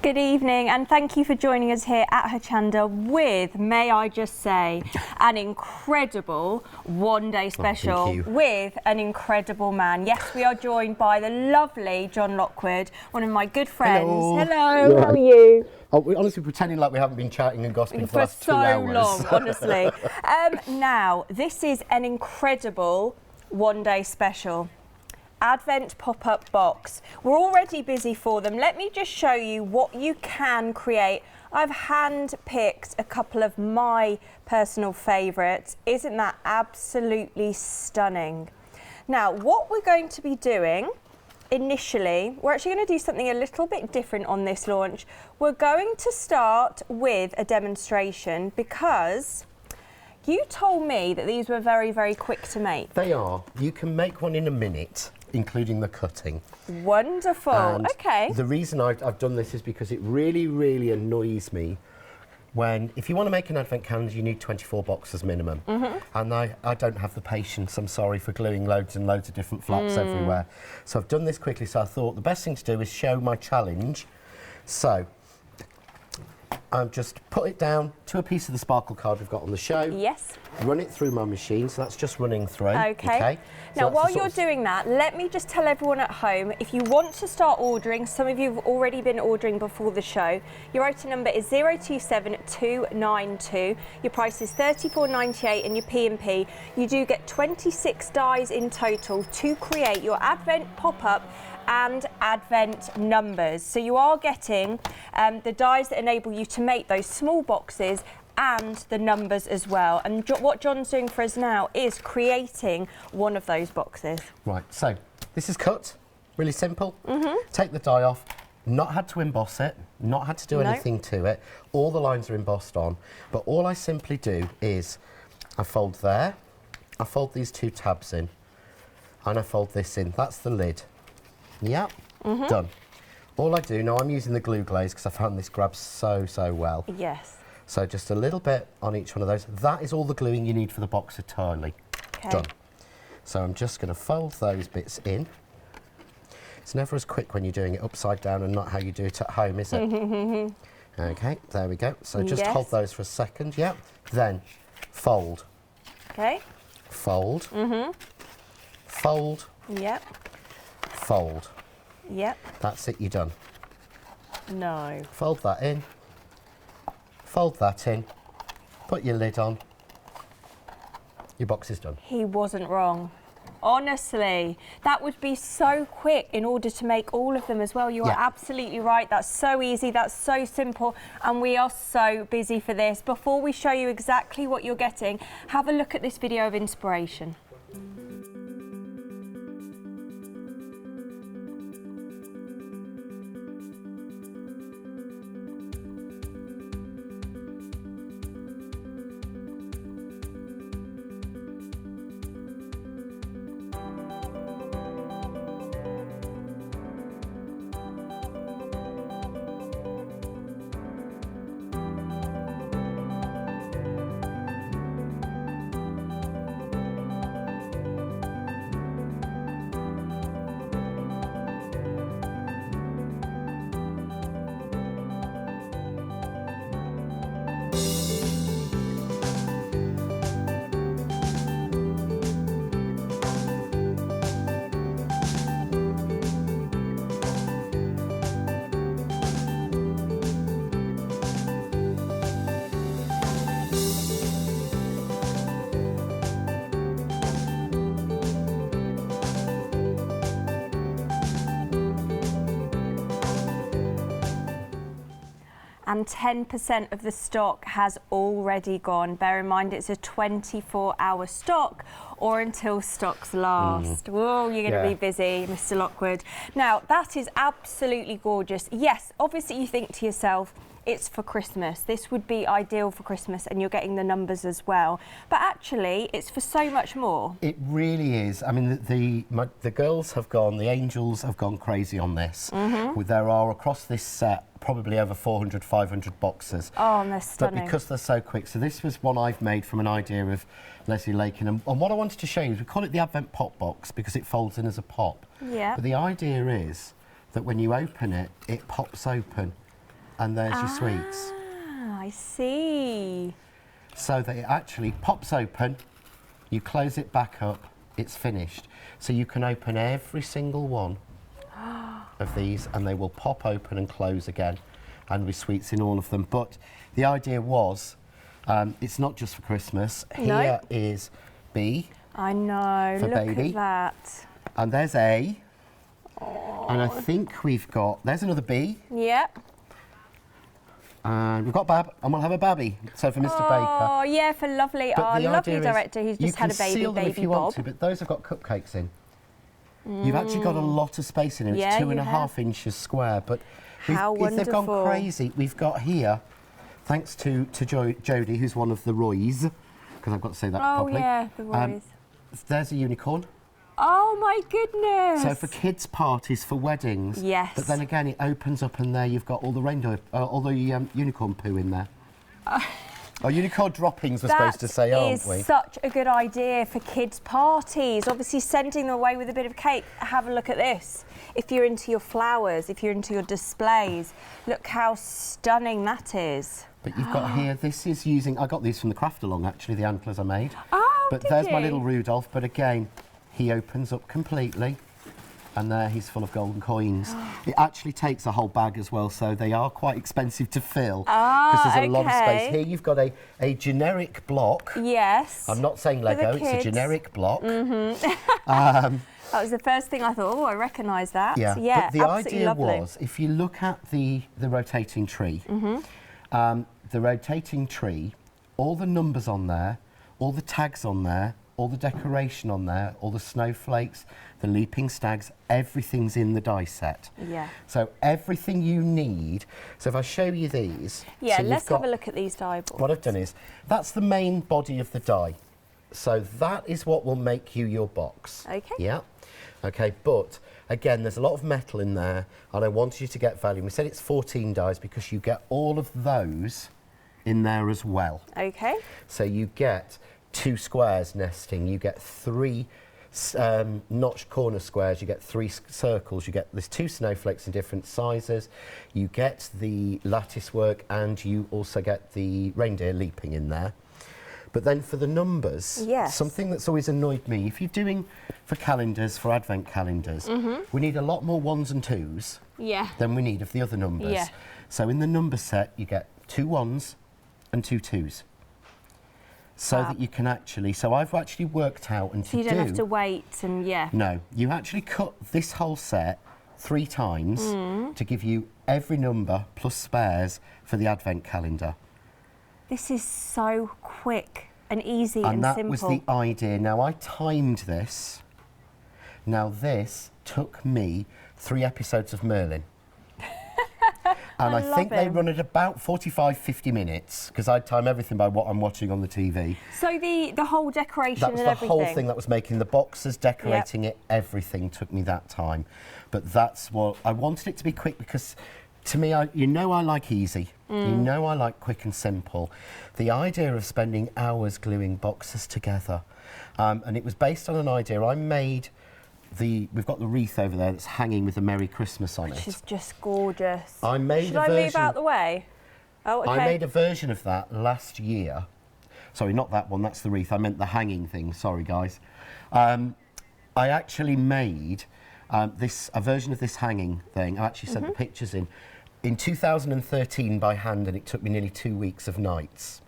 Good evening, and thank you for joining us here at Hochanda with, may I just say, an incredible one-day special with an incredible man. Yes, we are joined by the lovely John Lockwood, one of my good friends. Hello, how are you? Oh, we're honestly pretending like we haven't been chatting and gossiping for the last 2 hours. For so long, honestly. Now, this is an incredible one-day special. Advent pop-up box. We're already busy for them. Let me just show you what you can create. I've hand-picked a couple of my personal favourites. Isn't that absolutely stunning? Now, what we're going to be doing initially, we're actually going to do something a little bit different on this launch. We're going to start with a demonstration because you told me that these were very, very quick to make. They are. You can make one in a minute, including the cutting. Wonderful. And okay. The reason I've done this is because it really, really annoys me when, if you want to make an advent calendar, you need 24 boxes minimum. And I don't have the patience, I'm sorry, for gluing loads and loads of different flops everywhere. So I've done this quickly, so I thought the best thing to do is show my challenge. So just put it down to a piece of the sparkle card we've got on the show. Yes. Run it through my machine, so that's just running through. Okay. So now, while you're doing that, let me just tell everyone at home, if you want to start ordering, some of you have already been ordering before the show, your item number is 027292. Your price is $34.98 and your P&P. You do get 26 dies in total to create your Advent pop-up and Advent numbers. So you are getting the dies that enable you to make those small boxes and the numbers as well. And what John's doing for us now is creating one of those boxes. Right, so this is cut, really simple. Take the die off, not had to emboss it, not had to do anything to it. All the lines are embossed on, but all I simply do is I fold there, I fold these two tabs in, and I fold this in. That's the lid. Yep, done. All I do, now I'm using the glue glaze because I found this grabs so well. Yes. So just a little bit on each one of those. That is all the gluing you need for the box entirely. Okay. Done. So I'm just going to fold those bits in. It's never as quick when you're doing it upside down and not how you do it at home, is it? Okay, there we go. So just hold those for a second, yep. Then fold. Okay. Fold. Fold. Yep. Fold. Yep. That's it, you're done. No. Fold that in. Fold that in. Put your lid on. Your box is done. He wasn't wrong. Honestly, that would be so quick in order to make all of them as well. You are absolutely right. That's so easy. That's so simple. And we are so busy for this. Before we show you exactly what you're getting, have a look at this video of inspiration. And 10% of the stock has already gone. Bear in mind it's a 24-hour stock or until stocks last. Whoa, you're going to be busy, Mr. Lockwood. Now, that is absolutely gorgeous. Yes, obviously you think to yourself, it's for Christmas. This would be ideal for Christmas and you're getting the numbers as well. But actually, it's for so much more. It really is. I mean, the girls have gone, the angels have gone crazy on this. There are, across this set, probably over 400, 500 boxes. Oh, and they're stunning. But because they're so quick, so this was one I've made from an idea of Leslie Lakin. And what I wanted to show you is we call it the Advent Pop Box because it folds in as a pop. Yeah. But the idea is that when you open it, it pops open. and there's your sweets. Ah, I see. So that it actually pops open, you close it back up, it's finished. So you can open every single one of these and they will pop open and close again, and with sweets in all of them. But the idea was, it's not just for Christmas. No. Here is B. I know, For look baby. at that. And there's A. And I think we've got, there's another B. Yep. And we've got Bab, and we'll have a Babby. So for Mr. Baker. Oh, yeah, for lovely, But the lovely idea is director who's just had a you can baby, seal them if baby you Bob. want to, but those have got cupcakes in. You've actually got a lot of space in it. Yeah, It's you 2.5 inches square. But How if they've gone wonderful. crazy, we've got here, thanks to Jodie, who's one of the Roys, because I've got to say that properly. Oh, yeah, the Roys. There's a unicorn. Oh, my goodness. So for kids' parties, for weddings. Yes. But then again, it opens up and there you've got all the rainbow, all the unicorn poo in there. Oh, unicorn droppings we're supposed to say, aren't we? That is such a good idea for kids' parties. Obviously, sending them away with a bit of cake. Have a look at this. If you're into your flowers, if you're into your displays, look how stunning that is. But you've got here, this is using, I got these from the craft along actually, the antlers I made. Oh, But did there's you? my little Rudolph, but again, he opens up completely. And there he's full of golden coins. It actually takes a whole bag as well, so they are quite expensive to fill. Because there's a lot of space. Here you've got a generic block. Yes. I'm not saying For the Lego, it's a kids. generic block. That was the first thing I thought, oh, I recognise that. Yeah, Yeah, but the absolutely idea lovely. was, if you look at the rotating tree, the rotating tree, all the numbers on there, all the tags on there, all the decoration on there, all the snowflakes, the leaping stags, everything's in the die set. Yeah. So everything you need. So if I show you these. Yeah, so you've let's have got- a look at these die boards. What I've done is, that's the main body of the die. So that is what will make you your box. Okay. Yeah. Okay, but again, there's a lot of metal in there, and I wanted you to get value. We said it's 14 dies because you get all of those in there as well. Okay. So you get 2 squares nesting, you get 3 notched corner squares, you get 3 circles, you get, there's 2 snowflakes in different sizes, you get the lattice work, and you also get the reindeer leaping in there. But then for the numbers, Yes. something that's always annoyed me, if you're doing for calendars, for advent calendars, we need a lot more 1s and 2s Yeah. than we need of the other numbers. Yeah. So in the number set, you get 2 1s and 2 2s. So Fab. that you can actually, so I've actually worked out and So you don't have to wait and yeah. No, you actually cut this whole set 3 times to give you every number plus spares for the advent calendar. This is so quick and easy And and that simple. was the idea. Now I timed this. Now this took me 3 episodes of Merlin. And I think they him. run at about 45-50 minutes, because I time everything by what I'm watching on the TV. So the whole decoration That was and the everything. whole thing that was making the boxes, decorating it, everything took me that time. But that's what, I wanted it to be quick because to me, you know I like easy. You know I like quick and simple. The idea of spending hours gluing boxes together, and it was based on an idea I made. We've got the wreath over there that's hanging with the Merry Christmas on Which it. is just gorgeous. I made Should a I version. move out the way? Oh, okay. I made a version of that last year. Sorry, not that one, that's the wreath. I meant the hanging thing, sorry guys. I actually made a version of this hanging thing. I actually sent the pictures in 2013 by hand, and it took me nearly 2 weeks of nights.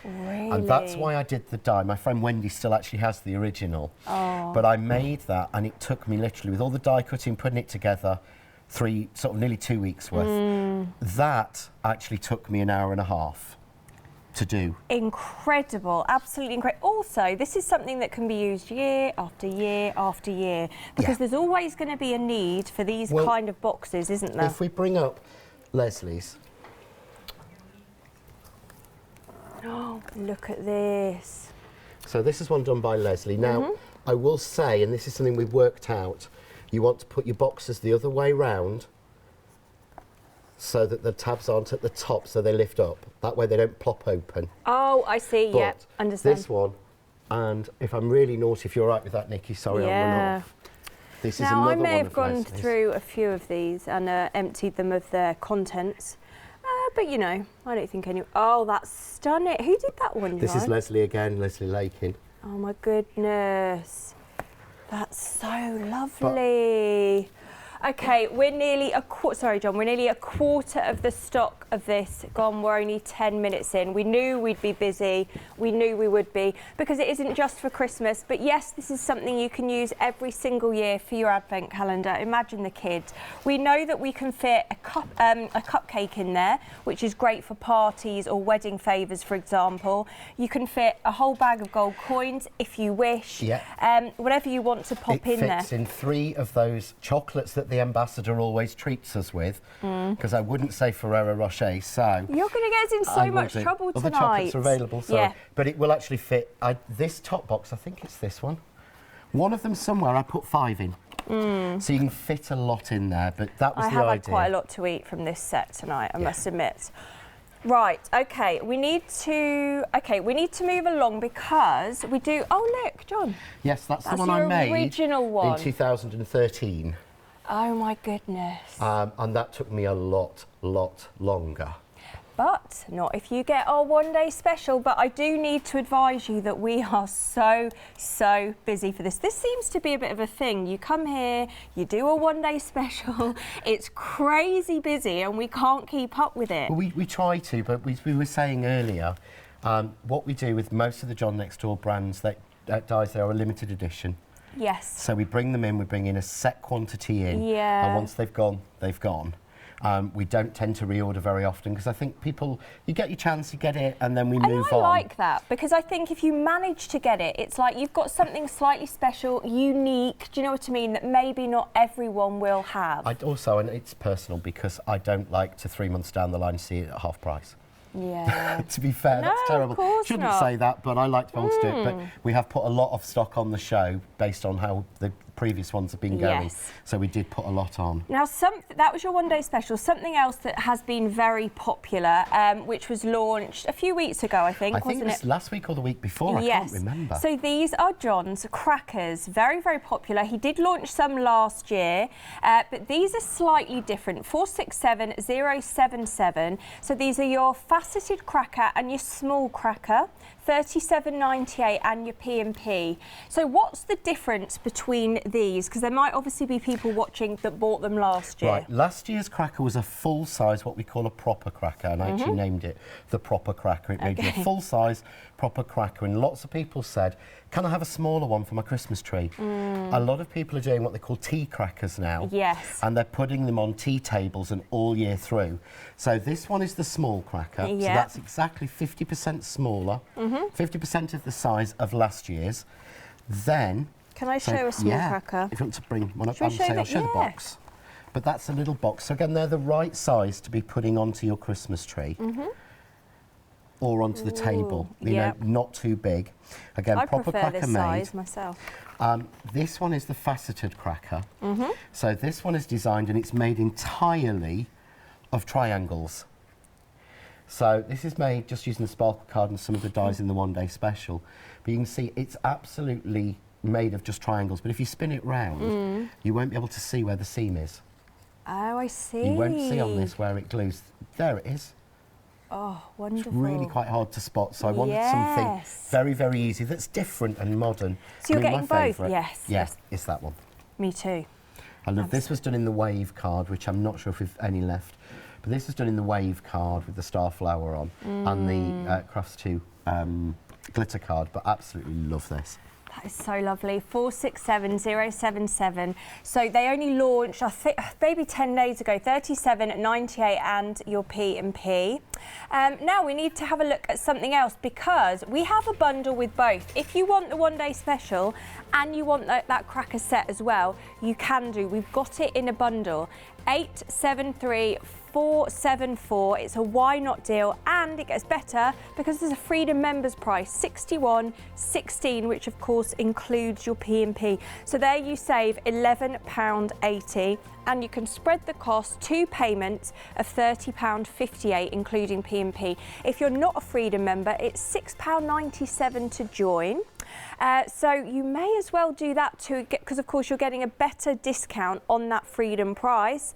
Really? And that's why I did the die. My friend Wendy still actually has the original. Oh. But I made that, and it took me literally, with all the die cutting, putting it together, nearly 2 weeks worth. That actually took me an hour and a half to do. Incredible, absolutely incredible. Also, this is something that can be used year after year after year, because there's always going to be a need for these kind of boxes, isn't there? If we bring up Leslie's. Oh, look at this. So this is one done by Leslie. Now, I will say, and this is something we've worked out, you want to put your boxes the other way round so that the tabs aren't at the top, so they lift up. That way they don't plop open. Oh, I see, yeah, But understand. this one, and if I'm really naughty, if you're all right with that, Nikki, sorry, I'll run off. This is Now, another I may one have of gone Leslie's. through a few of these and emptied them of their contents. but you know, I don't think any. Oh, that's stunning. Who did that one, John? This is Leslie again, Leslie Lakin. Oh my goodness. That's so lovely. Okay, we're nearly a quarter, sorry John, we're nearly a quarter of the stock of this gone. We're only 10 minutes in. We knew we'd be busy. We knew we would be, because it isn't just for Christmas, but yes, this is something you can use every single year for your advent calendar. Imagine the kids. We know that we can fit a cupcake in there, which is great for parties or wedding favours, for example. You can fit a whole bag of gold coins if you wish. Yeah. Whatever you want to pop in there. It fits in 3 of those chocolates that the ambassador always treats us with, because I wouldn't say Ferrero Rocher, so... You're going to get us in so much trouble tonight. Other chocolates are available, sorry. Yeah. But it will actually fit this top box, I think it's this one. One of them somewhere I put 5 in. So you can fit a lot in there, but that was the idea. I have had quite a lot to eat from this set tonight, I must admit. Right, okay, we need to move along because we do... Oh, look, John. Yes, that's the one I made original one. in 2013. Oh my goodness. And that took me a lot longer. But not if you get our one-day special. But I do need to advise you that we are so busy for this. This seems to be a bit of a thing. You come here, you do a one-day special. It's crazy busy and we can't keep up with it. Well, we try to, but we were saying earlier, what we do with most of the John Next Door brands that dies, they are a limited edition. Yes. So we bring them in, we bring in a set quantity in, and once they've gone, they've gone. We don't tend to reorder very often because I think people, you get your chance, you get it, and then we move on. I like that because I think if you manage to get it, it's like you've got something slightly special, unique, do you know what I mean, that maybe not everyone will have. Also, and it's personal because I don't like to 3 months down the line see it at half price. Yeah. To be fair, that's terrible. Of course Shouldn't not. say that, but I like to be able to do it. But we have put a lot of stock on the show based on how the previous ones have been going. Yes. So we did put a lot on. Now, that was your one-day special. Something else that has been very popular, which was launched a few weeks ago, I think, wasn't it? I think it was last week or the week before, yes. I can't remember. So these are John's crackers, very popular. He did launch some last year, but these are slightly different, 467077. So these are your faceted cracker and your small cracker, $37.98, and your P&P. So what's the difference between these? Because there might obviously be people watching that bought them last year. Right, last year's cracker was a full size, what we call a proper cracker, and I actually named it the proper cracker. It made it a full size proper cracker, and lots of people said, can I have a smaller one for my Christmas tree? A lot of people are doing what they call tea crackers now. Yes. And they're putting them on tea tables and all year through. So this one is the small cracker. Yeah. So that's exactly 50% smaller, 50% of the size of last year's. Then... Can I show a small cracker? If you want to bring one up, I'll show the box. But that's a little box. So again, they're the right size to be putting onto your Christmas tree. Or onto the table, you know, not too big. Again, proper cracker made. I prefer this size myself. This one is the faceted cracker. So this one is designed and it's made entirely of triangles. So this is made just using the sparkle card and some of the dies in the one-day special. But you can see it's absolutely made of just triangles. But if you spin it round, you won't be able to see where the seam is. Oh, I see. You won't see on this where it glues. There it is. Oh, wonderful. It's really quite hard to spot, so I wanted something very easy that's different and modern. So you're getting both? Favourite, Yes. It's that one. Me too. I love this. Was done in the wave card, which I'm not sure if we've any left, but this was done in the wave card with the star flower on and the Crafts 2 glitter card, but absolutely love this. That is so lovely. 467077. So they only launched, I think, maybe 10 days ago. $37.98 and your P&P. Now we need to have a look at something else because we have a bundle with both. If you want the one-day special and you want that cracker set as well, you can do. We've got it in a bundle. 873-474. It's a why not deal, and it gets better because there's a Freedom members price, $61.16, which of course includes your P&P. So there you save £11.80, and you can spread the cost, 2 payments of £30.58, including P&P. If you're not a Freedom member, it's £6.97 to join. So you may as well do that too, because of course you're getting a better discount on that Freedom price.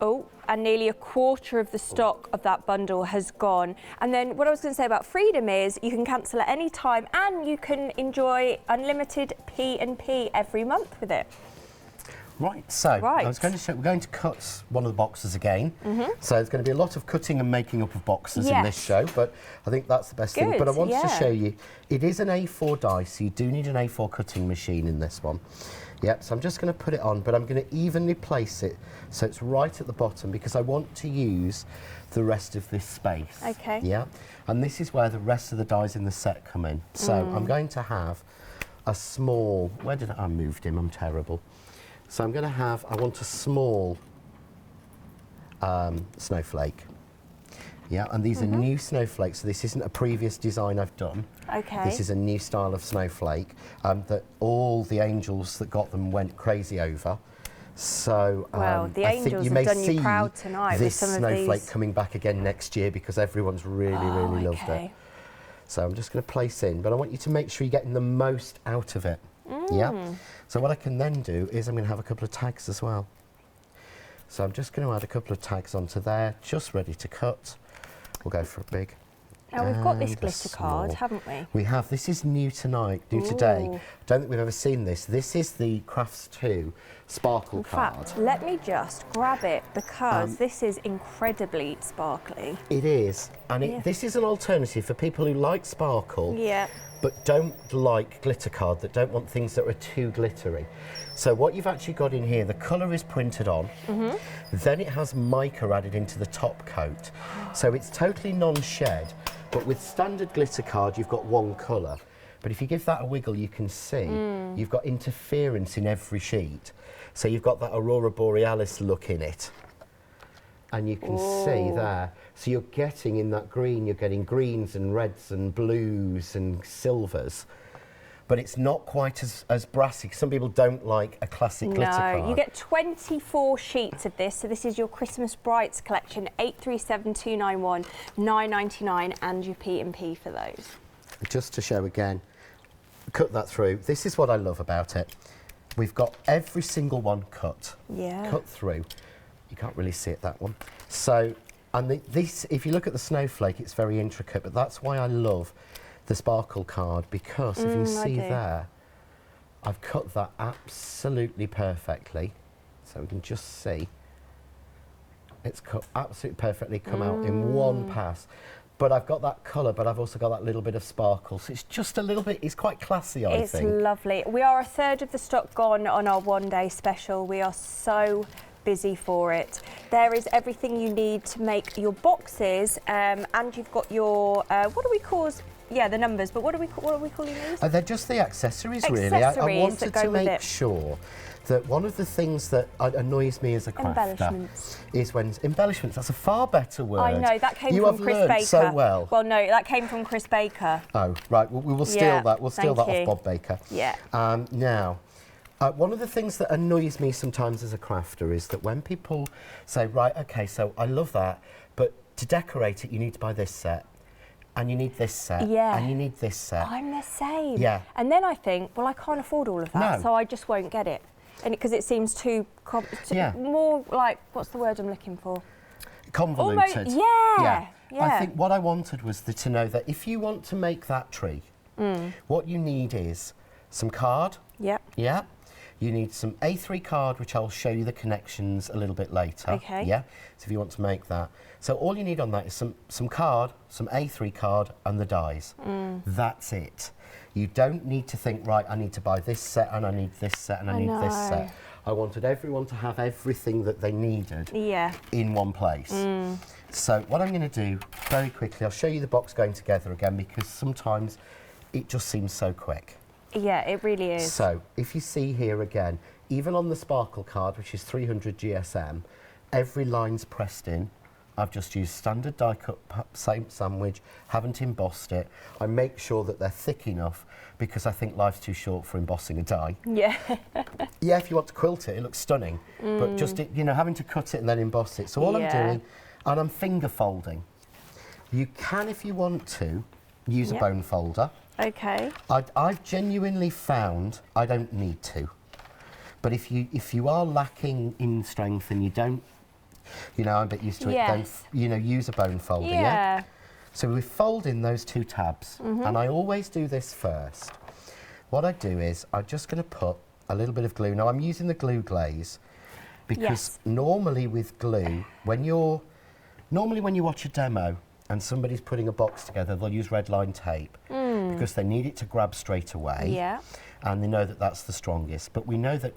Oh, and nearly a quarter of the stock of that bundle has gone. And then what I was going to say about freedom is you can cancel at any time and you can enjoy unlimited P&P every month with it. Right, so I was going to show, we're going to cut one of the boxes again. So there's going to be a lot of cutting and making up of boxes in this show, but I think that's the best thing. But I wanted to show you, it is an A4 die, so you do need an A4 cutting machine in this one. Yep, so I'm just going to put it on, but I'm going to evenly place it so it's right at the bottom because I want to use the rest of this space. Okay. Yeah, and this is where the rest of the dies in the set come in. So I'm going to have a small, where did I moved him? I'm terrible. So I'm going to have, I want a small snowflake. Yeah, and these are new snowflakes, so this isn't a previous design I've done. Okay. This is a new style of snowflake that all the angels that got them went crazy over. So well, the I angels think you have may done see you proud tonight this with some of snowflake these. coming back again next year because everyone's really loved it. So I'm just going to place in, but I want you to make sure you're getting the most out of it. Yeah. So what I can then do is I'm going to have a couple of tags as well. So I'm just going to add a couple of tags onto there, just ready to cut. We'll go for a big. Now we've got this and a glitter card, small. haven't we? We have. This is new tonight, new today. Don't think we've ever seen this. This is the Crafts 2 sparkle card. In fact, let me just grab it because this is incredibly sparkly. It is, and this is an alternative for people who like sparkle. Yeah. But don't like glitter card, that don't want things that are too glittery. So what you've actually got in here, the colour is printed on, then it has mica added into the top coat. So it's totally non-shed, but with standard glitter card, you've got one colour. But if you give that a wiggle, you can see you've got interference in every sheet. So you've got that Aurora Borealis look in it. And you can see there. So you're getting in that green, you're getting greens and reds and blues and silvers. But it's not quite as brassy. Some people don't like a classic glitter card. No, you get 24 sheets of this. So this is your Christmas Brights collection, 837291, £9.99, and your P&P for those. Just to show again, cut that through. This is what I love about it. We've got every single one cut. Yeah. Cut through. You can't really see it, that one. So, and this, if you look at the snowflake, it's very intricate, but that's why I love the sparkle card, because if you can see there, I've cut that absolutely perfectly. So we can just see it's cut absolutely perfectly, come out in one pass. But I've got that colour, but I've also got that little bit of sparkle. So it's just a little bit, it's quite classy, I think. It's lovely. We are a third of the stock gone on our one-day special. We are so busy for it. There is everything you need to make your boxes, and you've got your, what do we call, the numbers, but what are we calling these? They're just the accessories, really. I wanted to make sure that one of the things that annoys me as a crafter is when embellishments. That's a far better word. I know, that came from Chris Baker. You have learned so well. Well, no, that came from Chris Baker. Oh, right. We will steal that. We'll steal that off Bob Baker. Yeah. Now, one of the things that annoys me sometimes as a crafter is that when people say, right, okay, so I love that, but to decorate it, you need to buy this set. And you need this set, and you need this set. I'm the same. Yeah. And then I think, well, I can't afford all of that, so I just won't get it. And because it seems too more like, what's the word I'm looking for? Convoluted. Almost, yeah. I think what I wanted was to know that if you want to make that tree, what you need is some card. Yep. Yeah. You need some A3 card, which I'll show you the connections a little bit later. Okay. Yeah. So if you want to make that. So all you need on that is some card, some A3 card, and the dies. That's it. You don't need to think, right, I need to buy this set, and I need this set, and I need this set. I wanted everyone to have everything that they needed in one place. So what I'm going to do, very quickly, I'll show you the box going together again, because sometimes it just seems so quick. Yeah, it really is. So if you see here again, even on the sparkle card, which is 300 GSM, every line's pressed in. I've just used standard die cut same sandwich, haven't embossed it. I make sure that they're thick enough because I think life's too short for embossing a die. Yeah. Yeah, if you want to quilt it, it looks stunning. But just, having to cut it and then emboss it. So all I'm doing, and I'm finger folding. You can, if you want to, use a bone folder. Okay. I've genuinely found I don't need to. But if you are lacking in strength and you don't You know, I'm a bit used to it. Don't, you know, use a bone folder, Yeah. So we fold in those two tabs, and I always do this first. What I do is I'm just going to put a little bit of glue. Now I'm using the glue glaze because normally with glue, when you watch a demo and somebody's putting a box together, they'll use red line tape because they need it to grab straight away. Yeah. And they know that that's the strongest. But we know that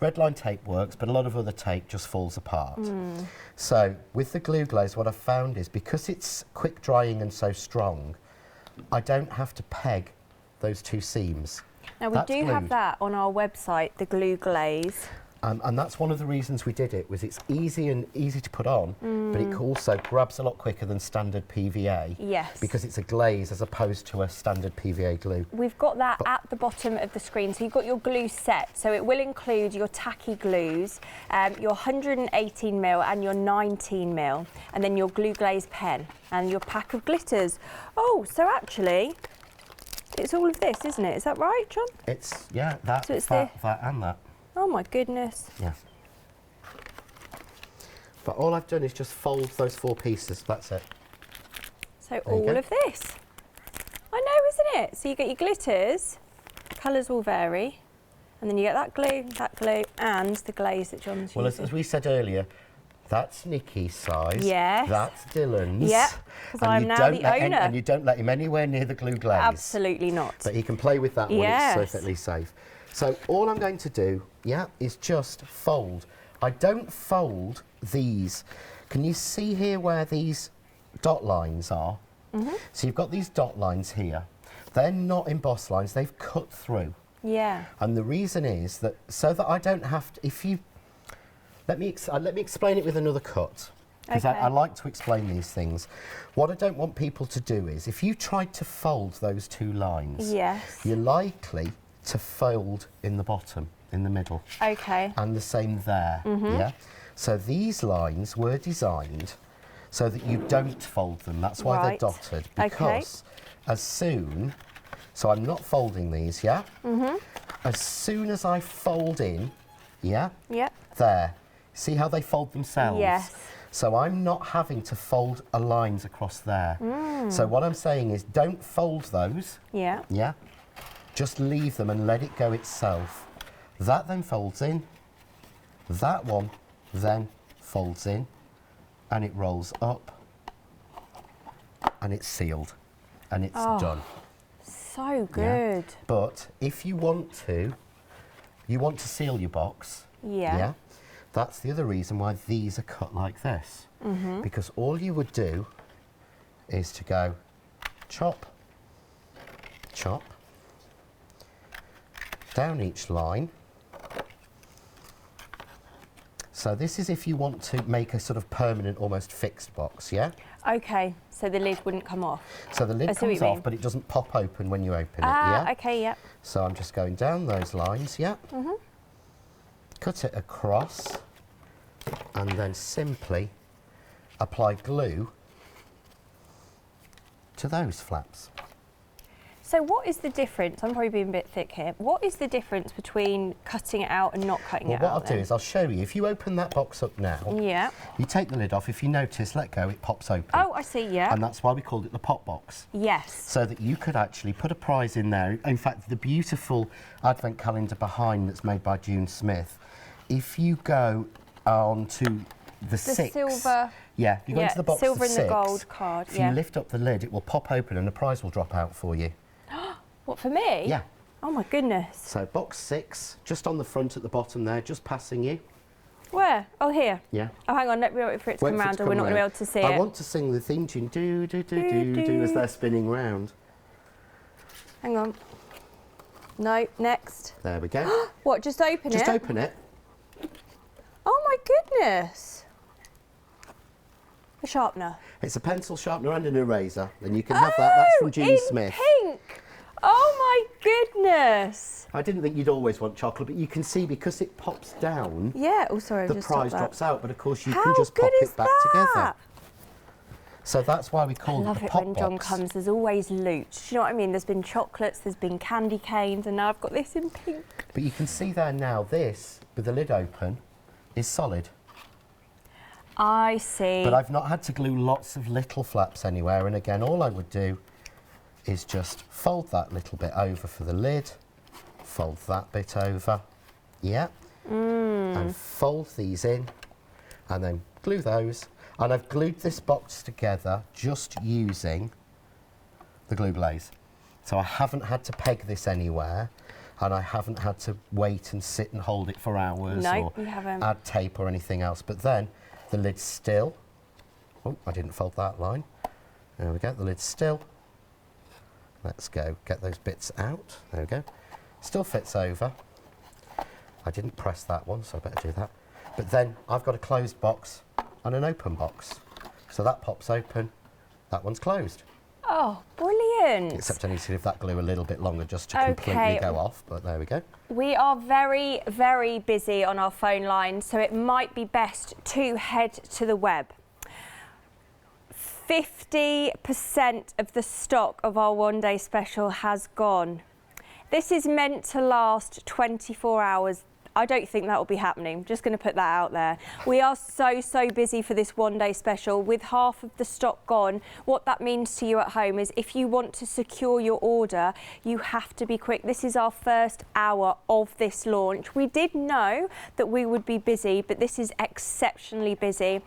red line tape works, but a lot of other tape just falls apart. So with the glue glaze, what I've found is because it's quick drying and so strong, I don't have to peg those two seams. Now we do have that on our website, the glue glaze. And that's one of the reasons we did it, was it's easy to put on, but it also grabs a lot quicker than standard PVA. Yes. Because it's a glaze as opposed to a standard PVA glue. We've got that at the bottom of the screen. So you've got your glue set. So it will include your tacky glues, your 118mm and your 19mm, and then your glue glaze pen and your pack of glitters. Oh, so actually, it's all of this, isn't it? Is that right, John? It's, yeah, that, so it's that and that. Oh my goodness. Yeah. But all I've done is just fold those 4 pieces, that's it. So all of this. I know, isn't it? So you get your glitters, colours will vary, and then you get that glue, and the glaze that John's using. Well, as we said earlier, that's Nikki's size. Yes. That's Dylan's. Yeah, because I'm now the owner. And you don't let him anywhere near the glue glaze. Absolutely not. But he can play with that one, it's perfectly safe. So all I'm going to do, is just fold. I don't fold these. Can you see here where these dot lines are? So you've got these dot lines here. They're not embossed lines, they've cut through. Yeah. And the reason is that, so that I don't have to, if you, let me explain it with another cut. Because I like to explain these things. What I don't want people to do is, if you tried to fold those 2 lines, you're likely to fold in the bottom, in the middle. Okay. And the same there, So these lines were designed so that you don't fold them. That's why they're dotted. Because as soon, so I'm not folding these, as soon as I fold in, there, see how they fold themselves? Yes. So I'm not having to fold lines across there. So what I'm saying is don't fold those. Yeah. Just leave them and let it go itself. That then folds in. That one then folds in. And it rolls up. And it's sealed. And it's done. So good. But if you want to seal your box. That's the other reason why these are cut like this. Because all you would do is to go chop, chop, down each line. So this is if you want to make a sort of permanent, almost fixed box, Okay, so the lid wouldn't come off. So the lid comes off, but it doesn't pop open when you open it, okay, So I'm just going down those lines, cut it across, and then simply apply glue to those flaps. So what is the difference? I'm probably being a bit thick here. What is the difference between cutting it out and not cutting it out? Well, what I'll do is I'll show you. If you open that box up now, you take the lid off. If you notice, let go, it pops open. Oh, I see, And that's why we called it the pop box. Yes. So that you could actually put a prize in there. In fact, the beautiful advent calendar behind that's made by June Smith, if you go on to the 6. Silver. Yeah, you go into the box silver of 6. And the gold card, If you lift up the lid, it will pop open and a prize will drop out for you. What, for me? Yeah. Oh my goodness. So box 6, just on the front at the bottom there, just passing you. Where? Oh, here. Yeah. Oh, hang on, let me wait for it to come round or we're not going to be able to see it. I want to sing the theme tune, do, do, do, do, do, as they're spinning round. Hang on. No, next. There we go. What, just open it? Just open it. Oh my goodness. A sharpener. It's a pencil sharpener and an eraser, and you can have that. That's from June Smith. Pink. Oh my goodness. I didn't think you'd always want chocolate, but you can see because it pops down. Yeah, oh sorry, the prize drops out, but of course you can How just pop it back that? together. So that's why we call it the pop box. I love it when John comes, there's always loot. Do you know what I mean? There's been chocolates, there's been candy canes, and now I've got this in pink. But you can see there now, this, with the lid open, is solid. I see. But I've not had to glue lots of little flaps anywhere, and again, all I would do is just fold that little bit over for the lid, fold that bit over, yeah, and fold these in, and then glue those. And I've glued this box together just using the glue glaze. So I haven't had to peg this anywhere, and I haven't had to wait and sit and hold it for hours No, or you haven't. add tape or anything else. But then the lid's still, oh, I didn't fold that line. There we go, the lid's still. Let's go get those bits out. There we go. Still fits over. I didn't press that one, so I better do that. But then I've got a closed box and an open box. So that pops open, that one's closed. Oh, brilliant. Except I need to leave that glue a little bit longer just to completely go off, but there we go. We are very, very busy on our phone line, so it might be best to head to the web. 50% of the stock of our one-day special has gone. This is meant to last 24 hours. I don't think that will be happening. Just going to put that out there. We are so busy for this one-day special with half of the stock gone. What that means to you at home is if you want to secure your order, you have to be quick. This is our first hour of this launch. We did know that we would be busy, but this is exceptionally busy.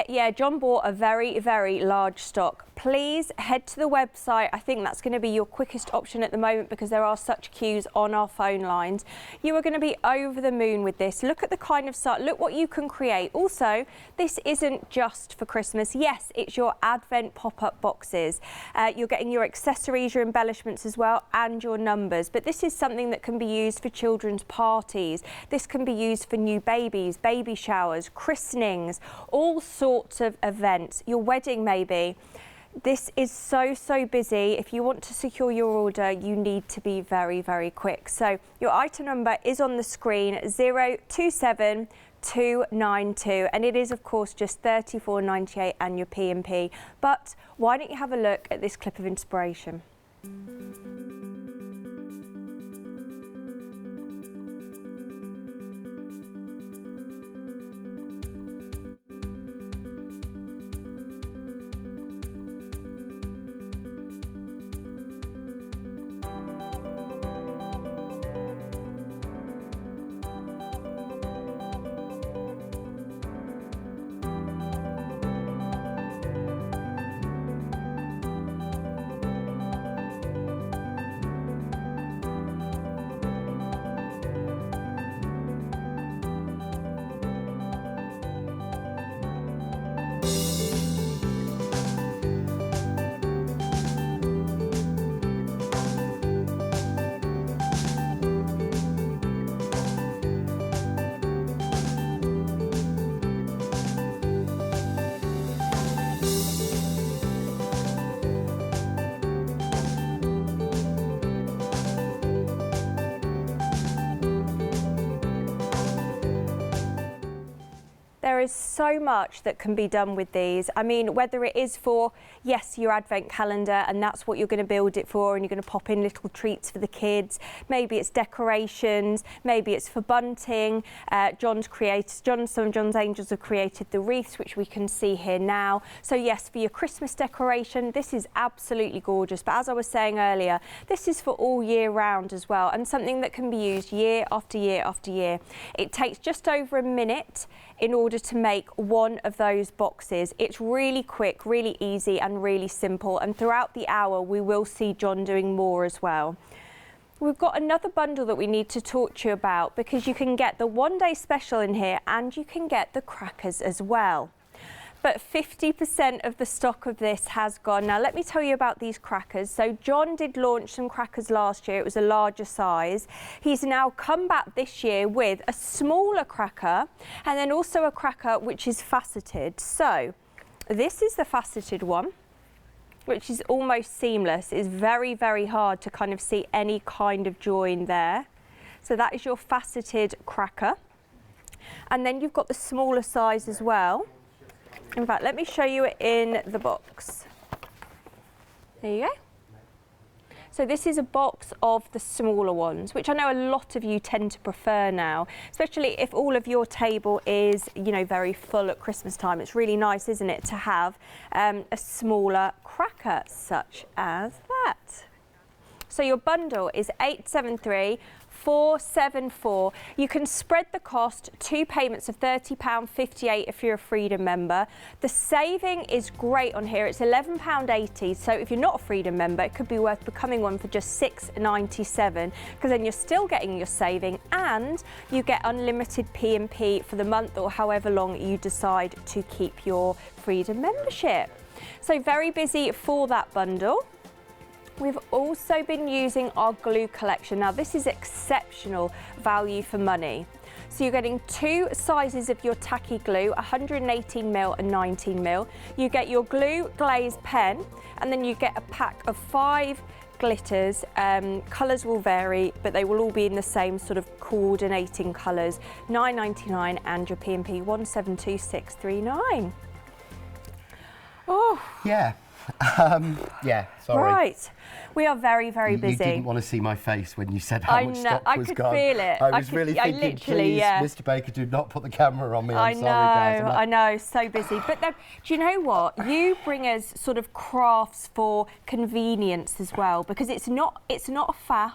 Yeah, John bought a very, very large stock. Please head to the website. I think that's going to be your quickest option at the moment because there are such queues on our phone lines. You are going to be over the moon with this. Look at the kind of start. Look what you can create. Also, this isn't just for Christmas. Yes, it's your Advent pop-up boxes. You're getting your accessories, your embellishments as well, and your numbers. But this is something that can be used for children's parties. This can be used for new babies, baby showers, christenings, all sorts of events. Your wedding maybe. This is so busy. If you want to secure your order, you need to be very, very quick. So your item number is on the screen, 027292, and it is of course just $34.98 and your P&P. But why don't you have a look at this clip of inspiration? There is so much that can be done with these. I mean, whether it is for, yes, your advent calendar, and that's what you're going to build it for, and you're going to pop in little treats for the kids. Maybe it's decorations, maybe it's for bunting. Some of John's Angels have created the wreaths, which we can see here now. So yes, for your Christmas decoration, this is absolutely gorgeous. But as I was saying earlier, this is for all year round as well, and something that can be used year after year after year. It takes just over a minute in order to make one of those boxes. It's really quick, really easy and really simple, and throughout the hour we will see John doing more as well. We've got another bundle that we need to talk to you about because you can get the one-day special in here and you can get the crackers as well. But 50% of the stock of this has gone. Now let me tell you about these crackers. So John did launch some crackers last year. It was a larger size. He's now come back this year with a smaller cracker and then also a cracker which is faceted. So this is the faceted one, which is almost seamless. It's very, very hard to kind of see any kind of join there. So that is your faceted cracker. And then you've got the smaller size as well. In fact, let me show you it in the box. There you go. So this is a box of the smaller ones, which I know a lot of you tend to prefer now, especially if all of your table is, you know, very full at Christmas time. It's really nice, isn't it, to have a smaller cracker such as that. So your bundle is 873,474. You can spread the cost, 2 payments of £30.58 if you're a Freedom member. The saving is great on here. It's £11.80. So if you're not a Freedom member, it could be worth becoming one for just £6.97, because then you're still getting your saving and you get unlimited P&P for the month or however long you decide to keep your Freedom membership. So very busy for that bundle. We've also been using our glue collection. Now this is exceptional value for money. So you're getting 2 sizes of your tacky glue, 118mm and 19mm. You get your glue glazed pen, and then you get a pack of 5 glitters. Colours will vary, but they will all be in the same sort of coordinating colours. £9.99 and your P&P 172639. Oh. Yeah. Yeah, sorry. Right. We are very, very busy. You didn't want to see my face when you said how much stock was gone. I could feel it. I was really thinking, please, Mr. Baker, do not put the camera on me. I'm sorry, guys. I know, so busy. But then, do you know what? You bring us sort of crafts for convenience as well, because it's not a faff.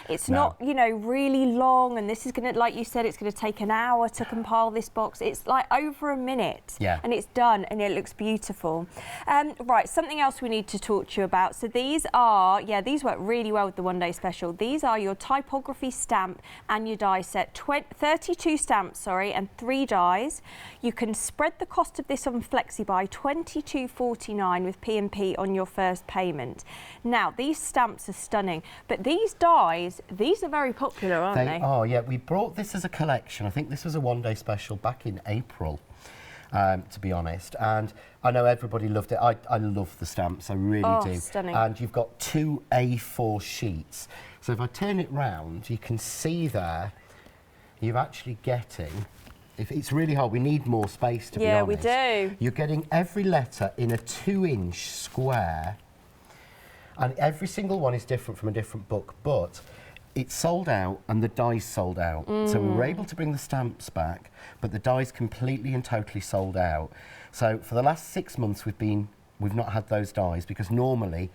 It's not, you know, really long, and this is going to, like you said, it's going to take an hour to compile this box. It's like over a minute, and it's done, and it looks beautiful. Right, something else we need to talk to you about. So these are, these work really well with the one-day special. These are your typography stamp and your die set. 32 stamps, and 3 dies. You can spread the cost of this on FlexiBuy, £22.49 with P&P on your first payment. Now, these stamps are stunning, but these dies, these are very popular, aren't they? They are, yeah. We brought this as a collection. I think this was a one-day special back in April, to be honest. And I know everybody loved it. I love the stamps, I really do. Stunning. And you've got 2 A4 sheets. So if I turn it round, you can see there, you're actually getting, if it's really hard, we need more space, to be honest. Yeah, we do. You're getting every letter in a 2-inch square. And every single one is different from a different book, but it's sold out and the die's sold out. So we were able to bring the stamps back, but the die's completely and totally sold out. So for the last 6 months we've not had those dies, because normally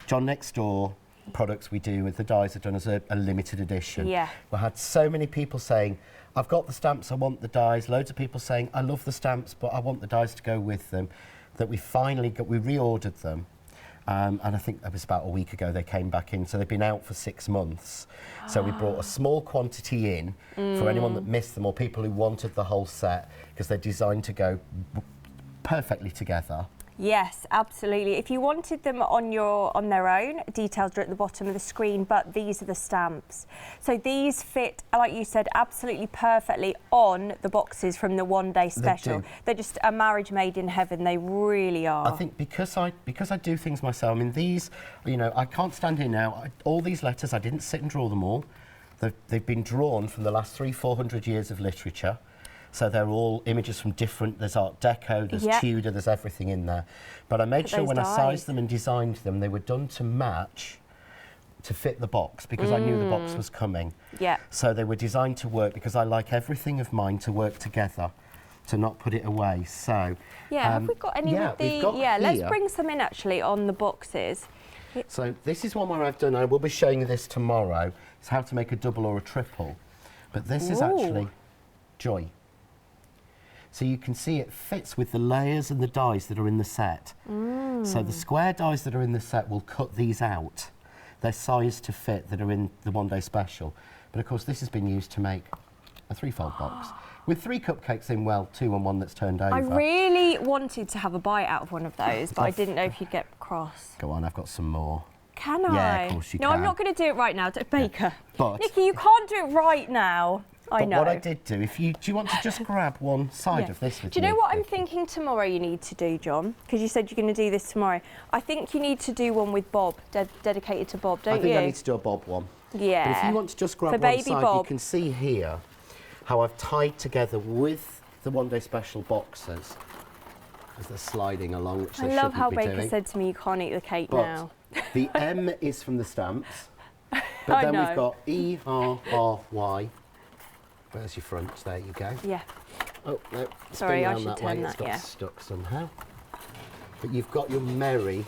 John Next Door products we do with the dies are done as a limited edition. Yeah. We had so many people saying, I've got the stamps, I want the dies. Loads of people saying, I love the stamps, but I want the dies to go with them. That we finally we reordered them. And I think that was about a week ago they came back in, so they've been out for 6 months. So we brought a small quantity in for anyone that missed them or people who wanted the whole set, because they're designed to go perfectly together. Yes, absolutely. If you wanted them on their own, details are at the bottom of the screen, but these are the stamps. So these fit, like you said, absolutely perfectly on the boxes from the one-day special. They're just a marriage made in heaven. They really are. I think because I do things myself, I mean, these, you know, I can't stand here now. All these letters, I didn't sit and draw them all. They've been drawn from the last 300-400 years of literature. So they're all images from different, there's Art Deco, there's Tudor, there's everything in there. But I made sure when I sized them and designed them, they were done to match, to fit the box, because I knew the box was coming. Yeah. So they were designed to work, because I like everything of mine to work together, to not put it away. So have we got any with the, let's bring some in actually on the boxes. So this is one where I've done, I will be showing you this tomorrow, it's how to make a double or a triple. But this is actually Joy. So you can see it fits with the layers and the dies that are in the set. So the square dies that are in the set will cut these out. They're sized to fit that are in the one-day special. But of course this has been used to make a 3-fold box. With 3 cupcakes in, well, 2 and 1 that's turned over. I really wanted to have a bite out of one of those, but I didn't know if you'd get cross. Go on, I've got some more. Can I? Yeah, of course you can. No, I'm not going to do it right now, Baker. But Nikki, you can't do it right now. I know. What I did do, do you want to just grab one side of this with me? Do you know what I'm thinking tomorrow you need to do, John? Because you said you're going to do this tomorrow. I think you need to do one with Bob, dedicated to Bob, don't you? I think I need to do a Bob one. Yeah. But if you want to just grab one side, you can see here how I've tied together with the one-day special boxes as they're sliding along, which they shouldn't be doing. I love how Baker said to me, you can't eat the cake now. The M is from the stamps. But then we've got E-R-R-Y. Where's your front? There you go. Yeah. Oh, no. Sorry, I should that turn way. that, It's got yeah. stuck somehow. But you've got your Merry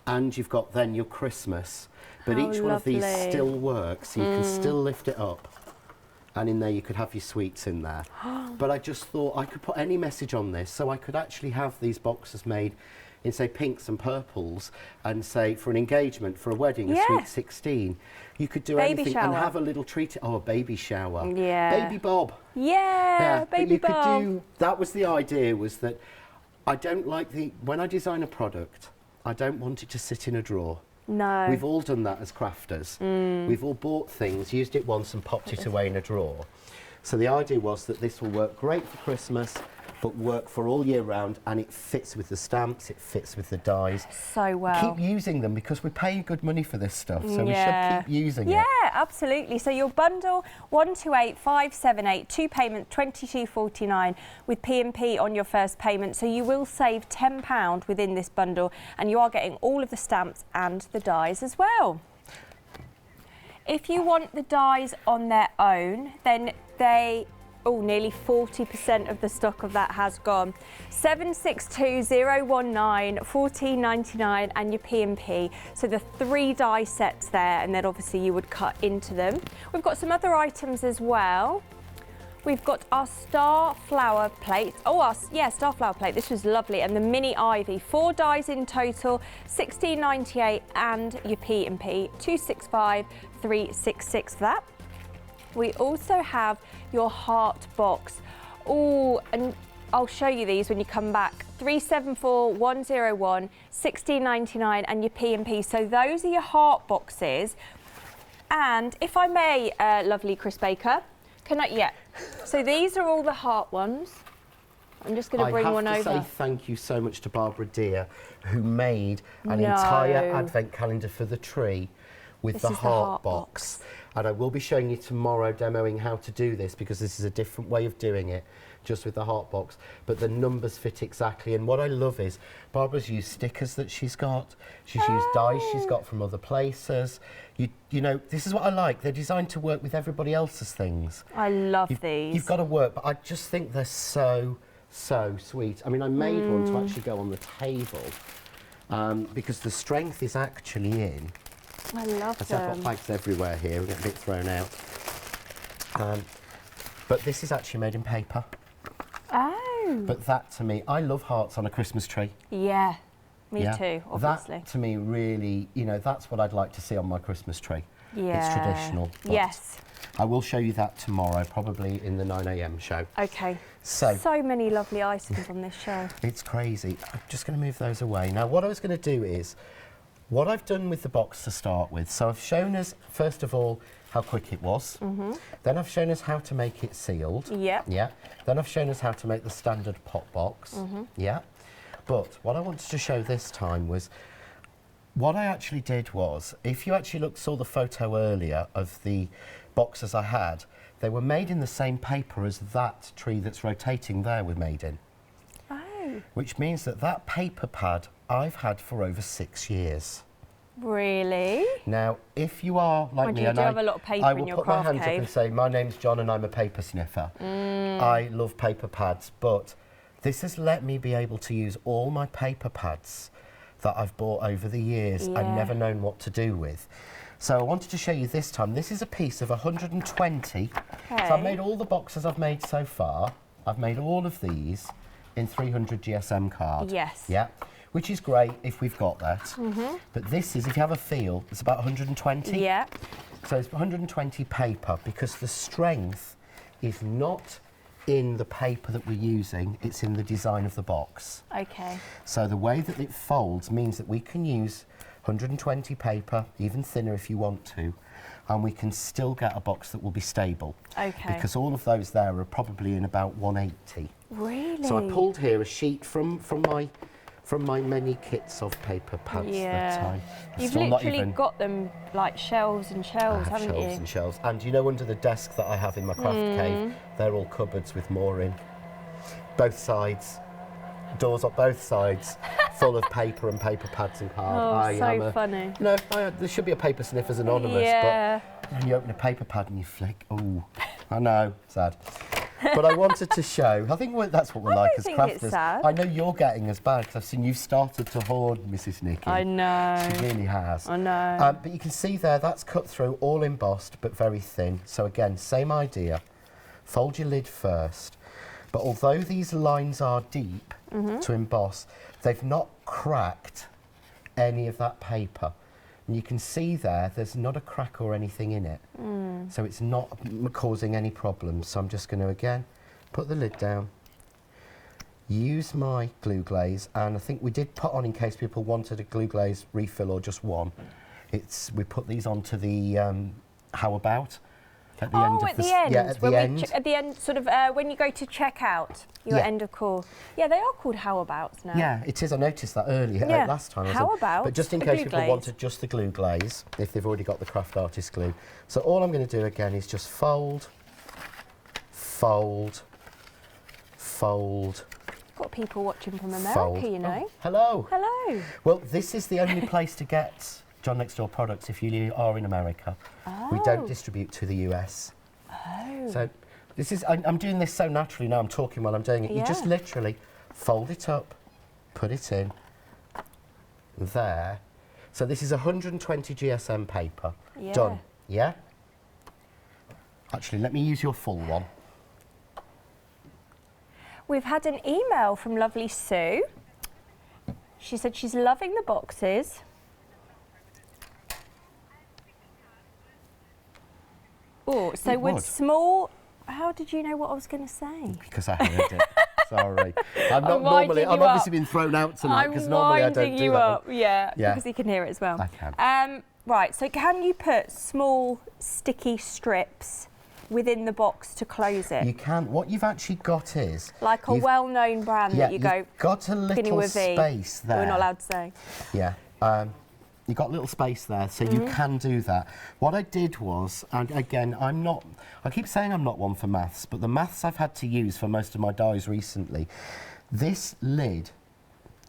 and you've got then your Christmas. But How each one of these lovely. still works, so you can still lift it up. And in there you could have your sweets in there. But I just thought I could put any message on this, so I could actually have these boxes made in, say, pinks and purples, and say for an engagement, for a wedding, a sweet 16. You could do Baby anything shower. and have a little treat. Oh, a baby shower. Yeah. Baby Bob. Yeah, But baby you Bob. could do, that was the idea, was that I don't like when I design a product, I don't want it to sit in a drawer. No. We've all done that as crafters. We've all bought things, used it once and popped it away in a drawer. So the idea was that this will work great for Christmas, but work for all year round, and it fits with the stamps, it fits with the dies. So well. Keep using them, because we're paying good money for this stuff, so we Yeah. should keep using it. Yeah, absolutely. So your bundle 128578, 2 payments 22.49 with P&P on your first payment. So you will save £10 within this bundle, and you are getting all of the stamps and the dies as well. If you want the dies on their own, then nearly 40% of the stock of that has gone. 762019, 14.99, and your P&P. So the 3 die sets there, and then obviously you would cut into them. We've got some other items as well. We've got our star flower plate. Star flower plate. This was lovely. And the mini ivy. 4 dies in total, 16.98, and your P&P 265,366 for that. We also have your heart box. Oh, and I'll show you these when you come back. 374101, 16.99, and your P&P. So those are your heart boxes. And if I may, lovely Chris Baker, so these are all the heart ones. I'm just going to bring one over. I have to say thank you so much to Barbara Deere, who made an entire advent calendar for the tree with the heart box. And I will be showing you tomorrow, demoing how to do this, because this is a different way of doing it, just with the heart box. But the numbers fit exactly. And what I love is Barbara's used stickers that she's got. She's used dies she's got from other places. You know, this is what I like. They're designed to work with everybody else's things. I love these. You've got to work, but I just think they're so sweet. I mean, I made one to actually go on the table, because the strength is actually in. I love I've them. got bags everywhere here, we get a bit thrown out. But this is actually made in paper. Oh. But that, to me, I love hearts on a Christmas tree. Yeah, me too, obviously. That, to me, really, that's what I'd like to see on my Christmas tree. Yeah. It's traditional. but Yes. I will show you that tomorrow, probably in the 9 a.m. show. Okay. So many lovely items on this show. It's crazy. I'm just going to move those away. Now, what I was going to do is, what I've done with the box to start with, so I've shown us, first of all, how quick it was. Then I've shown us how to make it sealed. Yep. Yeah. Then I've shown us how to make the standard pop box. Yeah. But what I wanted to show this time was, what I actually did was, if you actually saw the photo earlier of the boxes I had, they were made in the same paper as that tree that's rotating there were made in. Oh. Which means that that paper pad I've had for over 6 years. Really? Now, if you are like me, You and do have a lot of paper I in will your put my craft hands up cave. and say, my name's John and I'm a paper sniffer. I love paper pads, but this has let me be able to use all my paper pads that I've bought over the years and never known what to do with. So I wanted to show you this time. This is a piece of 120. So I've made all the boxes I've made so far. I've made all of these in 300 GSM card. Yes. Yeah. Which is great if we've got that. But this is, if you have a feel, it's about 120. Yeah. So it's 120 paper, because the strength is not in the paper that we're using, it's in the design of the box. Okay. So the way that it folds means that we can use 120 paper, even thinner if you want to, and we can still get a box that will be stable. Okay. Because all of those there are probably in about 180. Really? So I pulled here a sheet from my many kits of paper pads that I You've still not literally even got them like shelves and shelves, I have haven't shelves you? and shelves. And you know, under the desk that I have in my craft cave, they're all cupboards with more in. Both sides. doors on both sides, full of paper and paper pads and card. Oh, so funny. No, there should be a Paper Sniffers Anonymous, Yeah. but then you open a paper pad and you flick. Oh, I know, sad. But I wanted to show, I think that's what we're like as think crafters. it's sad. I know you're getting as bad because I've seen you've started to hoard, Mrs. Nikki. I know. She really has. I know. But you can see there, that's cut through, all embossed, but very thin. So again, same idea. Fold your lid first. But although these lines are deep to emboss, they've not cracked any of that paper. And you can see there's not a crack or anything in it. So it's not causing any problems. So I'm just going to, again, put the lid down, use my glue glaze, and I think we did put on, in case people wanted a glue glaze refill or just one, we put these onto the how about at the end of at the end. Yeah, at When the we end. at the end, sort of when you go to check out your end of course. Yeah, they are called how abouts now. Yeah, it is. I noticed that earlier, Yeah. last time. How about But just in the case glue people glaze? wanted just the glue glaze, if they've already got the craft artist glue. So all I'm going to do again is just fold, fold, fold, Got people watching from America, fold. you know. Oh, hello. Hello. Well, this is the only place to get John Next Door products if you are in America. We don't distribute to the US. Oh. So this is, I'm doing this so naturally now, I'm talking while I'm doing it. You just Yeah. literally fold it up, put it in, there. So this is 120 GSM paper. Yeah. Done, yeah? Actually, let me use your full one. We've had an email from lovely Sue. She said she's loving the boxes. Oh, so It with would. small, how did you know what I was going to say? Because I heard it. Sorry. I'm not I'm normally, winding I've you obviously up. been thrown out tonight because I'm normally I don't winding do you that. up, yeah, Yeah. because you can hear it as well. I can. Right, so can you put small sticky strips within the box to close it? You can. What you've actually got is... Like a you've- beginning brand that you you've go, got a beginning little with V. space there. We're not allowed to say. Yeah. You've got a little space there, so you can do that. What I did was, and again, I keep saying I'm not one for maths, but the maths I've had to use for most of my dies recently, this lid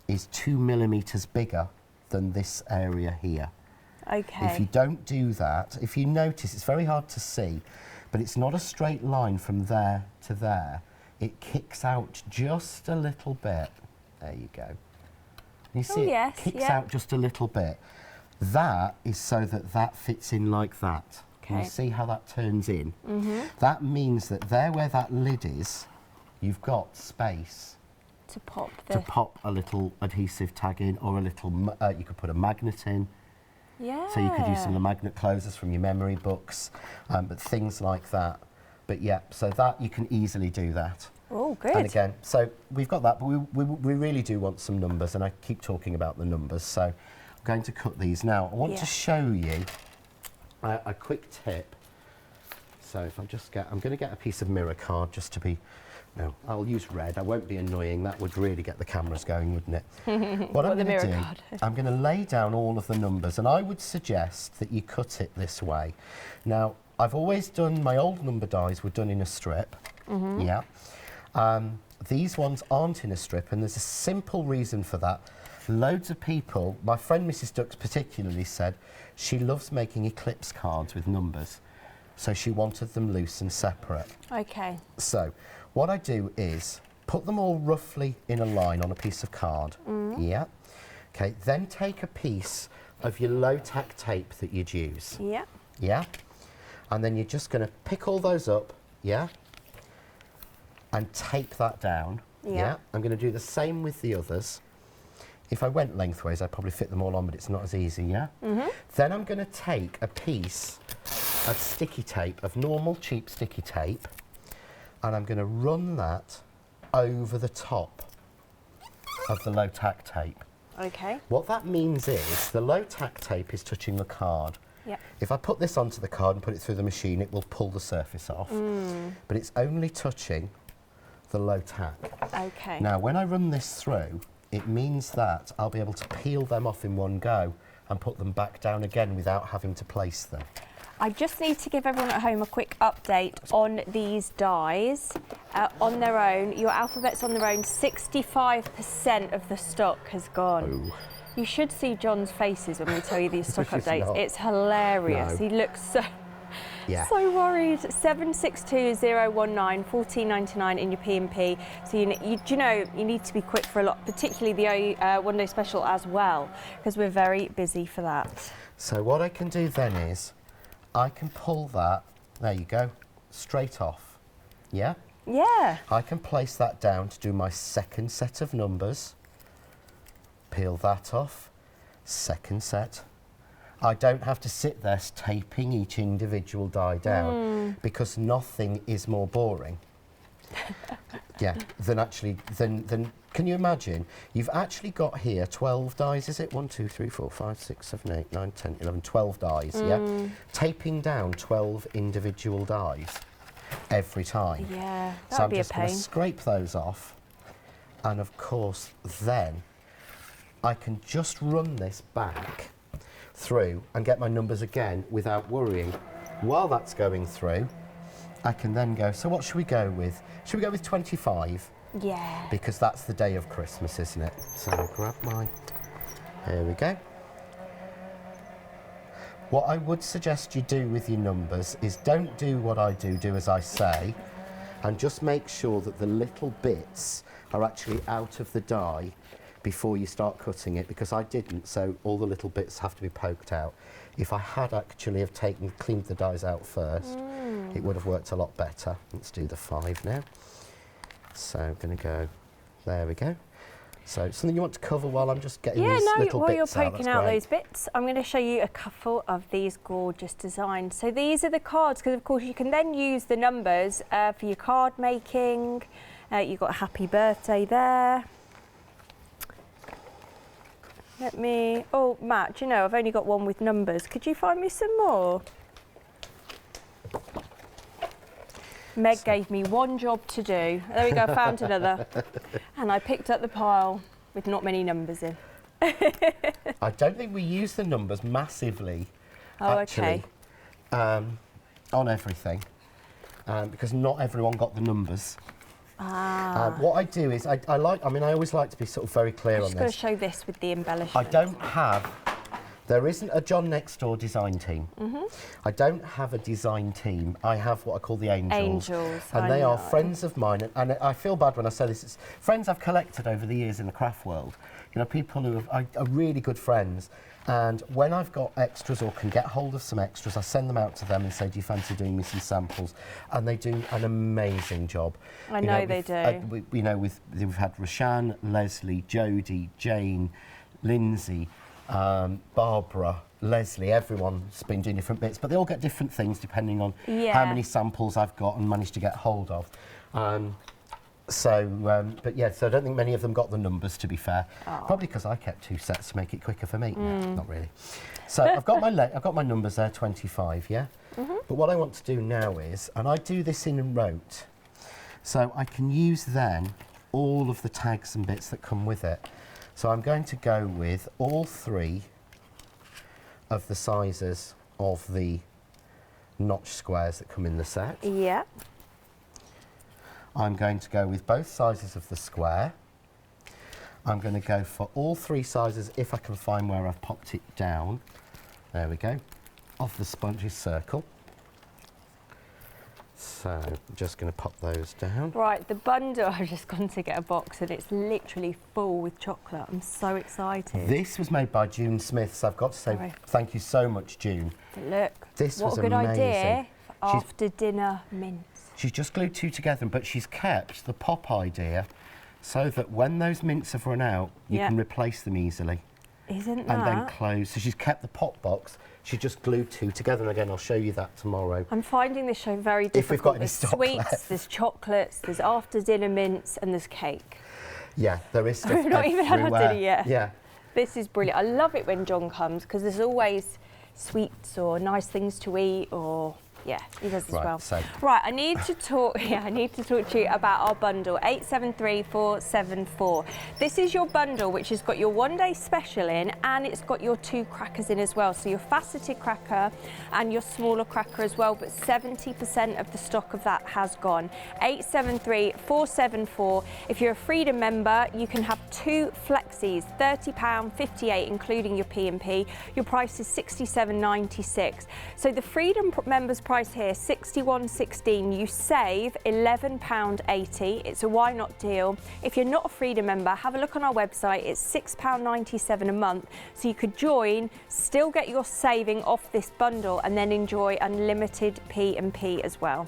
is 2 millimetres bigger than this area here. Okay. If you don't do that, if you notice, it's very hard to see, but it's not a straight line from there to there. It kicks out just a little bit. There you go. You see yes, it kicks yeah. out just a little bit. That is so that that fits in like that. Can you Okay. see how that turns in? That means that there where that lid is, you've got space to pop to the, pop a little adhesive tag in, or a little, you could put a magnet in. yeah. So you could use some of the magnet closers from your memory books, but things like that. But yeah, so that you can easily do that. Oh, good. And again, so we've got that, but we really do want some numbers, and I keep talking about the numbers. So I'm going to cut these now. I want Yeah. to show you a quick tip. So if I'm going to get a piece of mirror card just to be, no, I'll use red. I won't be annoying. That would really get the cameras going, wouldn't it? What I'm the going to mirror do, card. I'm going to lay down all of the numbers, and I would suggest that you cut it this way. Now, I've always done, my old number dies were done in a strip. Yeah. These ones aren't in a strip, and there's a simple reason for that. Loads of people, my friend Mrs. Dux particularly said, she loves making eclipse cards with numbers. So she wanted them loose and separate. Okay. So what I do is put them all roughly in a line on a piece of card. Yeah. Okay, then take a piece of your low-tack tape that you'd use. Yeah. Yeah. And then you're just going to pick all those up. Yeah. And tape that down. Yeah. I'm going to do the same with the others. If I went lengthways, I'd probably fit them all on, but it's not as easy, yeah? Then I'm going to take a piece of sticky tape, of normal cheap sticky tape, and I'm going to run that over the top of the low-tack tape. Okay. What that means is the low-tack tape is touching the card. Yeah. If I put this onto the card and put it through the machine, it will pull the surface off. But it's only touching the low tack. Okay. Now, when I run this through, it means that I'll be able to peel them off in one go and put them back down again without having to place them. I just need to give everyone at home a quick update on these dies. On their own, your alphabets on their own, 65% of the stock has gone. Oh. You should see John's faces when we tell you these stock He's updates. not. It's hilarious. No. He looks so... Yeah. So worried. 762019 14.99 in your P&P. So you need to be quick for a lot, particularly the one day special as well, because we're very busy for that. So what I can do then is I can pull that, there you go, straight off. Yeah? Yeah. I can place that down to do my second set of numbers. Peel that off. Second set. I don't have to sit there taping each individual die down because nothing is more boring. than can you imagine? You've actually got here 12 dies, is it? 1, 2, 3, 4, 5, 6, 7, 8, 9, 10, 11, 12 dies, yeah? Taping down 12 individual dies every time. Yeah, that So would I'm be a just going to pain. scrape those off, and of course then I can just run this back through and get my numbers again without worrying. While that's going through, I can then go, so what should we go with? Should we go with 25? Yeah. Because that's the day of Christmas, isn't it? So I'll grab my, here we go. What I would suggest you do with your numbers is don't do what I do as I say, and just make sure that the little bits are actually out of the die before you start cutting it, because I didn't, so all the little bits have to be poked out. If I had actually cleaned the dies out first, it would have worked a lot better. Let's do the 5 now. So I'm going to go, there we go. So something you want to cover while I'm just getting these little while bits you're out, poking that's out great. those bits, I'm going to show you a couple of these gorgeous designs. So these are the cards, because of course you can then use the numbers for your card making. You've got happy birthday there. Oh Matt, do you know, I've only got one with numbers. Could you find me some more? Meg gave me one job to do. There we go, found another. And I picked up the pile with not many numbers in. I don't think we use the numbers massively, actually, on everything, because not everyone got the numbers. What I do is, I always like to be sort of very clear on I'm just going this. to show this with the embellishment. I don't have, there isn't a John Next Door design team. I don't have a design team. I have what I call the Angels. And they are friends of mine. And I feel bad when I say this. It's friends I've collected over the years in the craft world. You know, people who are really good friends. And when I've got extras or can get hold of some extras, I send them out to them and say, do you fancy doing me some samples? And they do an amazing job. I know they do. We've had Roshan, Leslie, Jodie, Jane, Lindsay, Barbara, Leslie, everyone's been doing different bits, but they all get different things depending on how many samples I've got and managed to get hold of. So I don't think many of them got the numbers, to be fair. Probably because I kept 2 sets to make it quicker for me. No, not really. So I've got my numbers there, 25, yeah? But what I want to do now is, and I do this in rote, so I can use then all of the tags and bits that come with it. So I'm going to go with all 3 of the sizes of the notch squares that come in the set. Yeah. I'm going to go with both sizes of the square. I'm going to go for all 3 sizes, if I can find where I've popped it down. There we go, of the spongy circle. So I'm just going to pop those down. Right, the bundle, I've just gone to get a box and it's literally full with chocolate. I'm so excited. This was made by June Smith, so I've got to say thank you so much, June. But look, this what was a good amazing. idea for after dinner mince. She's just glued 2 together, but she's kept the pop idea so that when those mints have run out, you can replace them easily. Isn't that? And then close. So she's kept the pop box. She just glued 2 together, and again, I'll show you that tomorrow. I'm finding this show very difficult. If we've got any there's stock sweets, left. there's chocolates, there's after dinner mints, and there's cake. Yeah, there is stuff We've not even had our everywhere. dinner yet. Yeah. This is brilliant. I love it when John comes because there's always sweets or nice things to eat or Yeah, he does as Right, well. so- Right, I need to talk. Yeah, I need to talk to you about our bundle 873474. This is your bundle, which has got your one-day special in, and it's got your 2 crackers in as well. So your faceted cracker and your smaller cracker as well. But 70% of the stock of that has gone. 873474. If you're a Freedom member, you can have 2 flexis, £30.58, including your P&P. Your price is £67.96. So the Freedom members price here, £61.16. You save £11.80. It's a why not deal. If you're not a Freedom member, have a look on our website. It's £6.97 a month. So you could join, still get your saving off this bundle, and then enjoy unlimited P&P as well.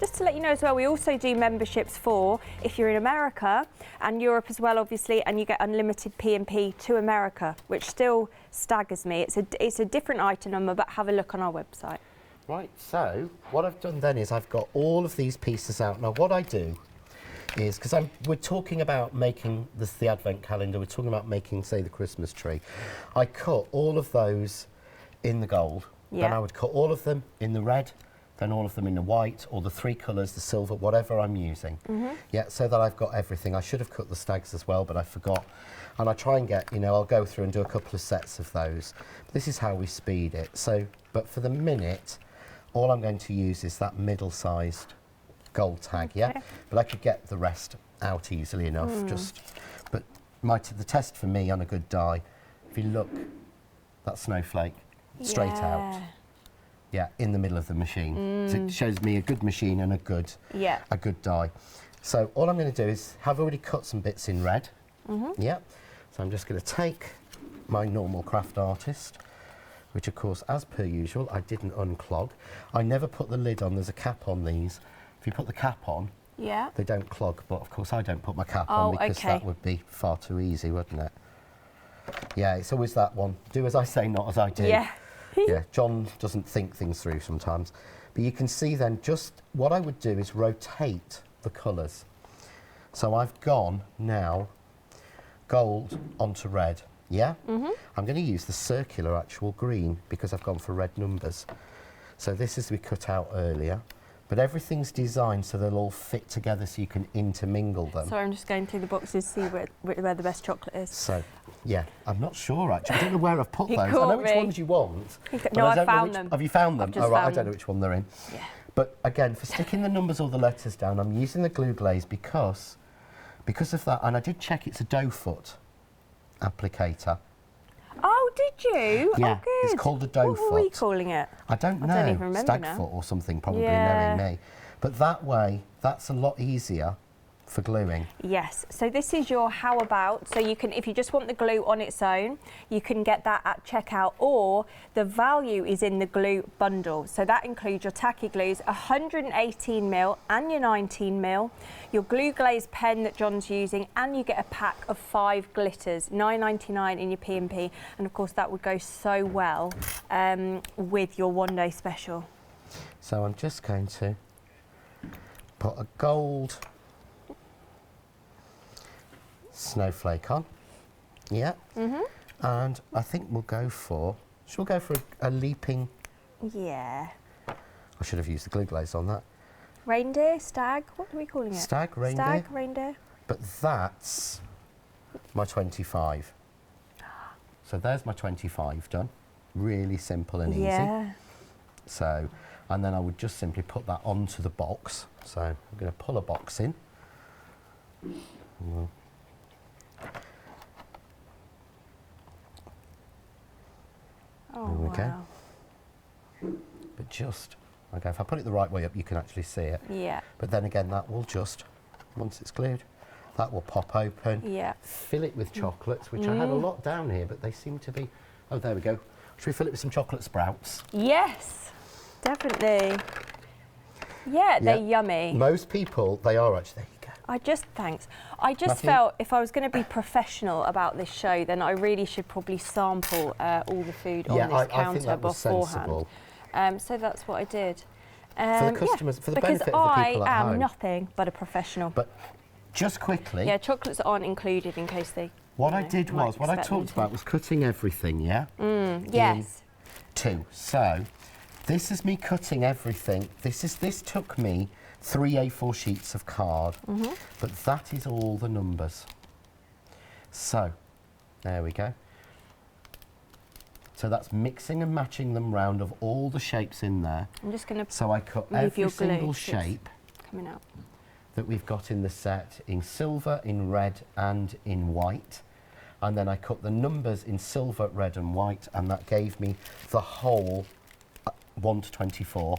Just to let you know as well, we also do memberships for if you're in America and Europe as well, obviously, and you get unlimited P&P to America, which still staggers me. It's a different item number, but have a look on our website. Right, so what I've done then is I've got all of these pieces out. Now what I do is, because we're talking about making the Advent calendar, we're talking about making, say, the Christmas tree. I cut all of those in the gold, then I would cut all of them in the red, then all of them in the white, or the 3 colours, the silver, whatever I'm using. Yeah, so that I've got everything. I should have cut the stags as well, but I forgot. And I try and get, you know, I'll go through and do a couple of sets of those. This is how we speed it. So, but for the minute, all I'm going to use is that middle-sized gold tag, yeah? But I could get the rest out easily enough, but the test for me on a good die, if you look, that snowflake, straight out. Yeah, in the middle of the machine. So it shows me a good machine and a good die. So all I'm going to do is have already cut some bits in red. Yeah. So I'm just going to take my normal craft artist, which of course, as per usual, I didn't unclog. I never put the lid on. There's a cap on these. If you put the cap on, they don't clog. But of course, I don't put my cap on because that would be far too easy, wouldn't it? Yeah, it's always that one. Do as I say, not as I do. Yeah. Yeah, John doesn't think things through sometimes. But you can see then just what I would do is rotate the colours. So I've gone now gold onto red, yeah? I'm going to use the circular actual green because I've gone for red numbers. So this is we cut out earlier. But everything's designed so they'll all fit together so you can intermingle them. Sorry, I'm just going through the boxes to see where the best chocolate is. So, yeah, I'm not sure actually. I don't know where I've put those. I caught know which me. ones you want. No, I found them. Have you found them? I've just Oh, right, I found don't know them. which one they're in. Yeah. But again, for sticking the numbers or the letters down, I'm using the glue glaze because of that. And I did check it's a dough foot applicator. Oh, did you? Yeah, oh, good. it's called a dough What were we foot. calling it? I don't know. don't even remember Stag now. foot or something, probably Yeah. knowing me. But that way, that's a lot easier for gluing. Yes, so this is your how about. So you can, if you just want the glue on its own, you can get that at checkout, or the value is in the glue bundle. So that includes your tacky glues, 118mm and your 19mm, your glue glaze pen that John's using, and you get a pack of 5 glitters, £9.99 in your P&P, and of course that would go so well with your one-day special. So I'm just going to put a gold snowflake on, yeah, and I think we'll go for, should we go for a leaping, Yeah. I should have used the glue glaze on that. Reindeer, stag, what are we calling it? Stag, reindeer. Stag, reindeer. But that's my 25. So there's my 25 done, really simple and easy. Yeah. So, and then I would just simply put that onto the box. So I'm going to pull a box in. Oh, There we go. wow. But just, okay, if I put it the right way up, you can actually see it. Yeah. But then again, that will just, once it's glued, that will pop open. Yeah. Fill it with chocolates, which I had a lot down here, but they seem to be, oh, there we go. Should we fill it with some chocolate sprouts? Yes, definitely. Yeah, they're yummy. Most people, they are actually, there you go. I just Matthew? felt if I was going to be professional about this show, then I really should probably sample all the food on this I counter think that was beforehand. sensible. So that's what I did. For the customers, for the because benefit of the people at I am home. nothing but a professional. But just quickly, Yeah, chocolates aren't included in case they. what you I know, did might was, what I expect them talked to. about was cutting everything, yeah? Yes. Two. So This is me cutting everything. This took me 3 A4 sheets of card, but that is all the numbers. So, there we go. So that's mixing and matching them round of all the shapes in there. I'm just going to So I cut every single shape coming out that we've got in the set in silver, in red and in white. And then I cut the numbers in silver, red and white, and that gave me the whole 1 to 24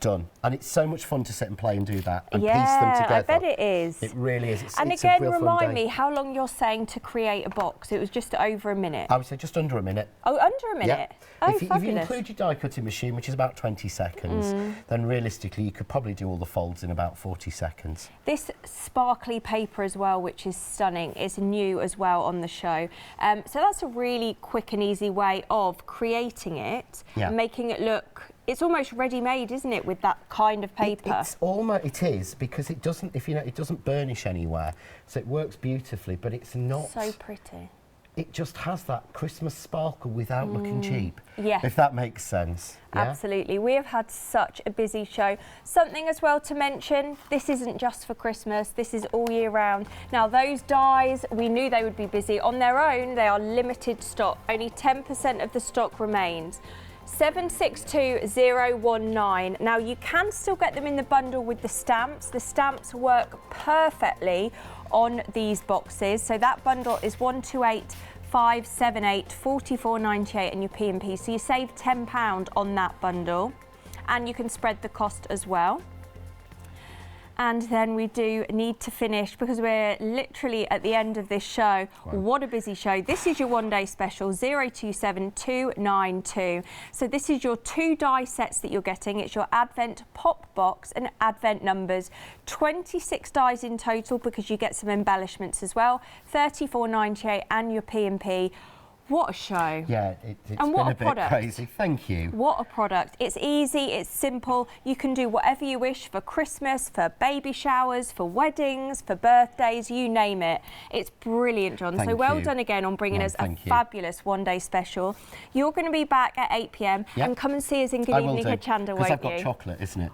done. And it's so much fun to sit and play and do that and piece them together. I bet it is. It really is. And again, remind me how long you're saying to create a box. It was just over a minute. I would say just under a minute. Oh, under a minute? Yeah. Oh, if you include your die cutting machine, which is about 20 seconds, then realistically you could probably do all the folds in about 40 seconds. This sparkly paper as well, which is stunning, is new as well on the show. So that's a really quick and easy way of creating it and making it look, it's almost ready-made, isn't it, with that kind of paper? It is, because it doesn't, it doesn't burnish anywhere, so it works beautifully, but it's not... So pretty. It just has that Christmas sparkle without looking cheap. Yes. If that makes sense. Yeah? Absolutely. We have had such a busy show. Something as well to mention, this isn't just for Christmas, this is all year round. Now those dies, we knew they would be busy. On their own, they are limited stock. Only 10% of the stock remains. 762019. Now you can still get them in the bundle with the stamps. The stamps work perfectly on these boxes. So that bundle is 128578 44.98 and your P&P. So you save £10 on that bundle, and you can spread the cost as well. And then we do need to finish, because we're literally at the end of this show. Wow. What a busy show. This is your one-day special, 027292. So this is your 2 die sets that you're getting. It's your Advent pop box and Advent numbers. 26 dies in total, because you get some embellishments as well. 34.98 and your P&P. What a show. Yeah, it's been a bit crazy. Thank you. What a product. It's easy, it's simple. You can do whatever you wish for Christmas, for baby showers, for weddings, for birthdays, you name it. It's brilliant, John. So well done again on bringing us a fabulous one-day special. You're going to be back at 8 p.m. and come and see us in Good Evening Hochanda, won't you? Because I've got chocolate, isn't it?